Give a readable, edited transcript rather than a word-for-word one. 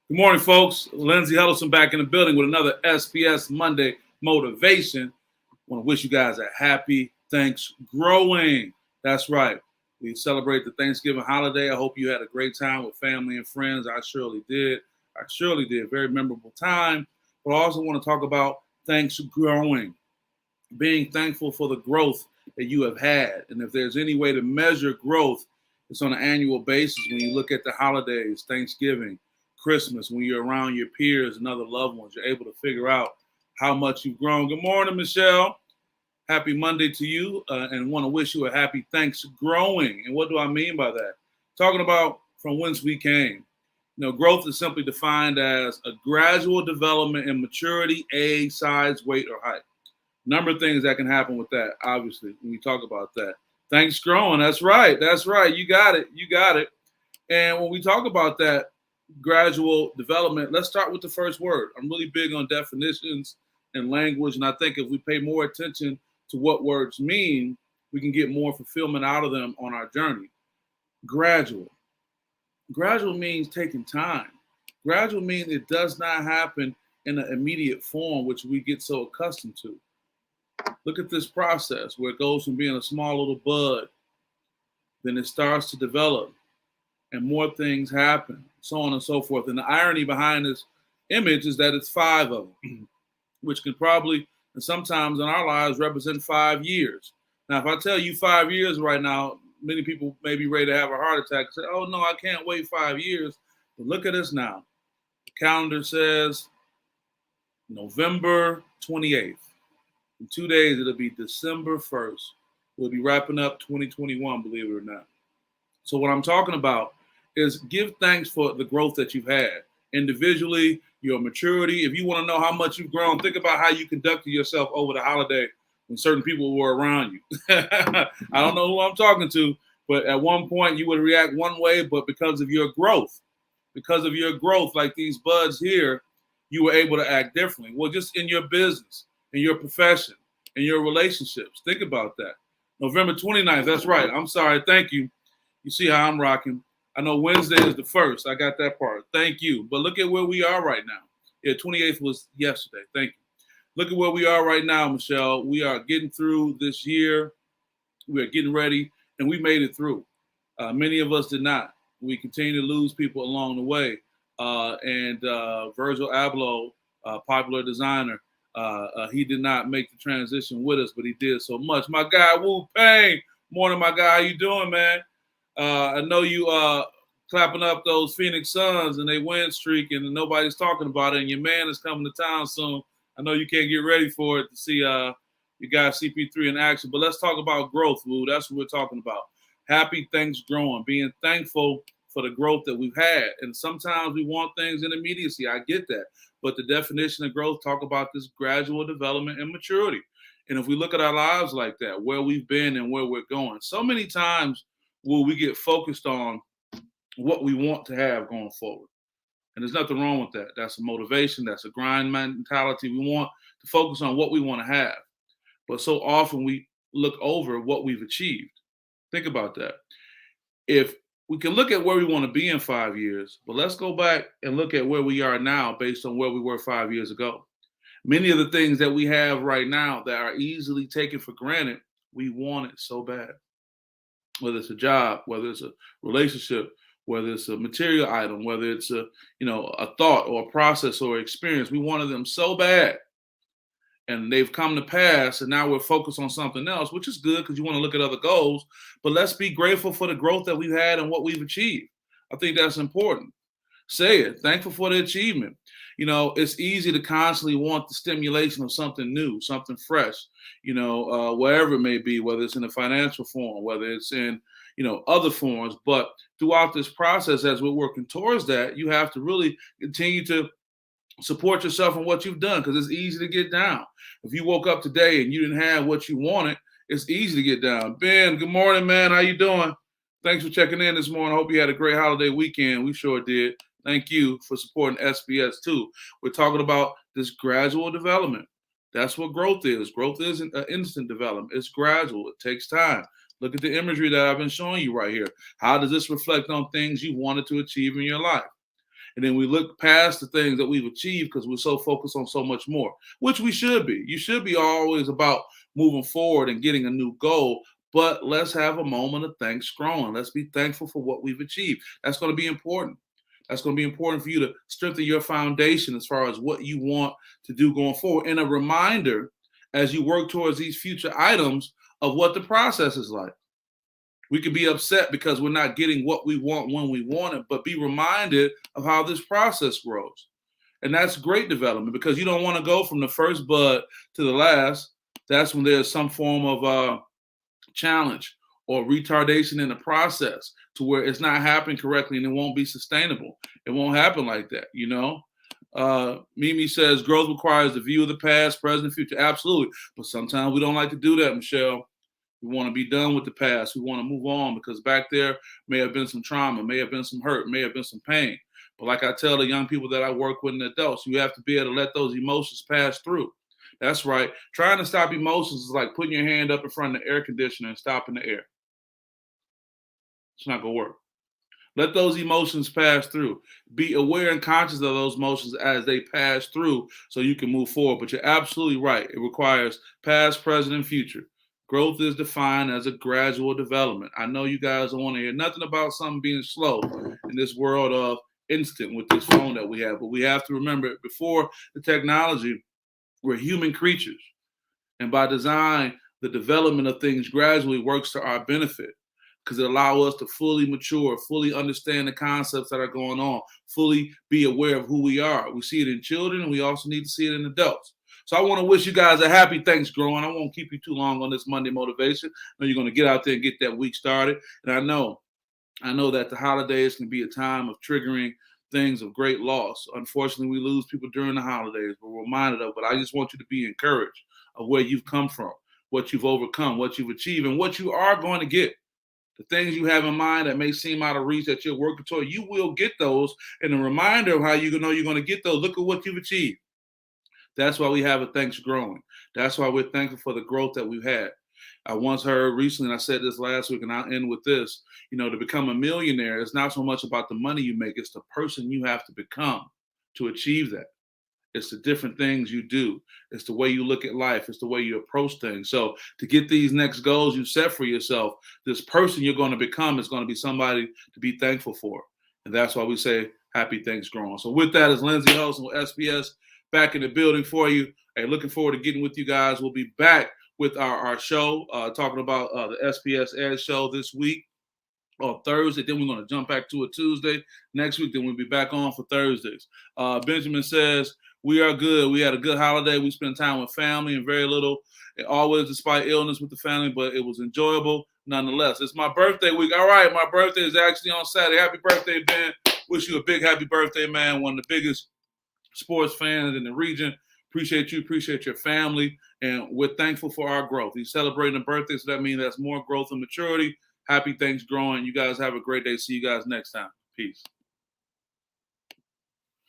Good morning, folks. Lindsey Huddleston back in the building with another SPS Monday motivation. I want to wish you guys a happy Thanksgiving. That's right. We celebrate the Thanksgiving holiday. I hope you had a great time with family and friends. I surely did. I surely did. Very memorable time. But I also want to talk about Thanksgiving, being thankful for the growth that you have had. And if there's any way to measure growth, it's on an annual basis when you look at the holidays, Thanksgiving, Christmas, when you're around your peers and other loved ones, you're able to figure out how much you've grown. Good morning, Michelle. Happy Monday to you, and want to wish you a happy Thanksgiving. And what do I mean by that? Talking about from whence we came. Growth is simply defined as a gradual development in maturity, age, size, weight, or height. Number of things that can happen with that, obviously, when we talk about that. Thanks growing. That's right. That's right. You got it. You got it. And when we talk about that gradual development, let's start with the first word. I'm really big on definitions and language. And I think if we pay more attention to what words mean, we can get more fulfillment out of them on our journey. Gradual. Gradual means taking time. Gradual means it does not happen in an immediate form, which we get so accustomed to. Look at this process where it goes from being a small little bud, then it starts to develop, and more things happen, so on and so forth. And the irony behind this image is that it's 5 of them, which can probably, and sometimes in our lives, represent 5 years. Now, if I tell you 5 years right now, many people may be ready to have a heart attack and say, oh, no, I can't wait 5 years. But look at us now. The calendar says November 28th. In 2 days, it'll be December 1st. We'll be wrapping up 2021, believe it or not. So what I'm talking about is give thanks for the growth that you've had individually, your maturity. If you want to know how much you've grown, think about how you conducted yourself over the holiday when certain people were around you. I don't know who I'm talking to, but at one point you would react one way, but because of your growth, like these buds here, you were able to act differently. Well, just in your business, in your profession, in your relationships. Think about that. November 29th, that's right. I'm sorry, thank you. You see how I'm rocking. I know Wednesday is the 1st. I got that part. Thank you. But look at where we are right now. Yeah, 28th was yesterday. Thank you. Look at where we are right now, Michelle. We are getting through this year. We are getting ready, and we made it through. Many of us did not. We continue to lose people along the way. And Virgil Abloh, popular designer, he did not make the transition with us, but he did so much. My guy, Wu Payne. Morning, my guy. How you doing, man? I know you clapping up those Phoenix Suns and they win streak, and nobody's talking about it. And your man is coming to town soon. I know you can't get ready for it to see you guys CP3 in action. But let's talk about growth, Wu. That's what we're talking about. Happy Thanksgiving, being thankful for the growth that we've had. And sometimes we want things in immediacy. I get that. But the definition of growth talk about this gradual development and maturity. And if we look at our lives like that, where we've been and where we're going, so many times will we get focused on what we want to have going forward. And there's nothing wrong with that. That's a motivation. That's a grind mentality. We want to focus on what we want to have. But so often we look over what we've achieved. Think about that. If we can look at where we want to be in 5 years, but let's go back and look at where we are now based on where we were 5 years ago. Many of the things that we have right now that are easily taken for granted, we want it so bad. Whether it's a job, whether it's a relationship, whether it's a material item, whether it's a thought or a process or experience, we wanted them so bad. And they've come to pass, and now we're focused on something else, which is good because you want to look at other goals. But let's be grateful for the growth that we've had and what we've achieved. I think that's important. Say it. Thankful for the achievement. It's easy to constantly want the stimulation of something new, something fresh, wherever it may be, whether it's in a financial form, whether it's in, other forms. But throughout this process, as we're working towards that, you have to really continue to support yourself in what you've done, because it's easy to get down. If you woke up today and you didn't have what you wanted, it's easy to get down. Ben, good morning, man. How you doing? Thanks for checking in this morning. I hope you had a great holiday weekend. We sure did. Thank you for supporting SPS too. We're talking about this gradual development. That's what growth is. Growth isn't an instant development. It's gradual. It takes time. Look at the imagery that I've been showing you right here. How does this reflect on things you wanted to achieve in your life? And then we look past the things that we've achieved because we're so focused on so much more, which we should be. You should be always about moving forward and getting a new goal. But let's have a moment of thanks growing. Let's be thankful for what we've achieved. That's going to be important. That's going to be important for you to strengthen your foundation as far as what you want to do going forward. And a reminder as you work towards these future items of what the process is like. We could be upset because we're not getting what we want when we want it, but be reminded of how this process grows. And that's great development because you don't want to go from the first bud to the last. That's when there's some form of challenge or retardation in the process to where it's not happening correctly and it won't be sustainable. It won't happen like that, you know? Mimi says growth requires the view of the past, present, future. Absolutely. But sometimes we don't like to do that, Michelle. We want to be done with the past. We want to move on because back there may have been some trauma, may have been some hurt, may have been some pain. But like I tell the young people that I work with and adults, you have to be able to let those emotions pass through. That's right. Trying to stop emotions is like putting your hand up in front of the air conditioner and stopping the air. It's not going to work. Let those emotions pass through. Be aware and conscious of those emotions as they pass through so you can move forward. But you're absolutely right. It requires past, present, and future. Growth is defined as a gradual development. I know you guys don't want to hear nothing about something being slow in this world of instant with this phone that we have. But we have to remember before the technology, we're human creatures. And by design, the development of things gradually works to our benefit because it allows us to fully mature, fully understand the concepts that are going on, fully be aware of who we are. We see it in children, and we also need to see it in adults. So I want to wish you guys a happy Thanksgiving. I won't keep you too long on this Monday motivation. I know you're going to get out there and get that week started. And I know that the holidays can be a time of triggering things of great loss. Unfortunately, we lose people during the holidays. We're reminded of, but I just want you to be encouraged of where you've come from, what you've overcome, what you've achieved, and what you are going to get. The things you have in mind that may seem out of reach that you're working toward, you will get those. And a reminder of how you know you're going to get those. Look at what you've achieved. That's why we have a thanks growing. That's why we're thankful for the growth that we've had. I once heard recently, and I said this last week, and I'll end with this, to become a millionaire, it's not so much about the money you make, it's the person you have to become to achieve that. It's the different things you do. It's the way you look at life. It's the way you approach things. So to get these next goals you set for yourself, this person you're going to become is going to be somebody to be thankful for. And that's why we say happy Thanksgiving. So with that, is Lindsay Hudson with SPS back in the building for you. Hey, looking forward to getting with you guys. We'll be back with our show, talking about the SPS Ed show this week on Thursday. Then we're going to jump back to a Tuesday next week. Then we'll be back on for Thursdays. Benjamin says, we are good. We had a good holiday. We spent time with family and very little, always despite illness with the family, but it was enjoyable nonetheless. It's my birthday week. All right, my birthday is actually on Saturday. Happy birthday, Ben. Wish you a big happy birthday, man. One of the biggest sports fans in the region. Appreciate you. Appreciate your family. And we're thankful for our growth. He's celebrating a birthday, so that means that's more growth and maturity. Happy Thanksgiving. You guys have a great day. See you guys next time. Peace.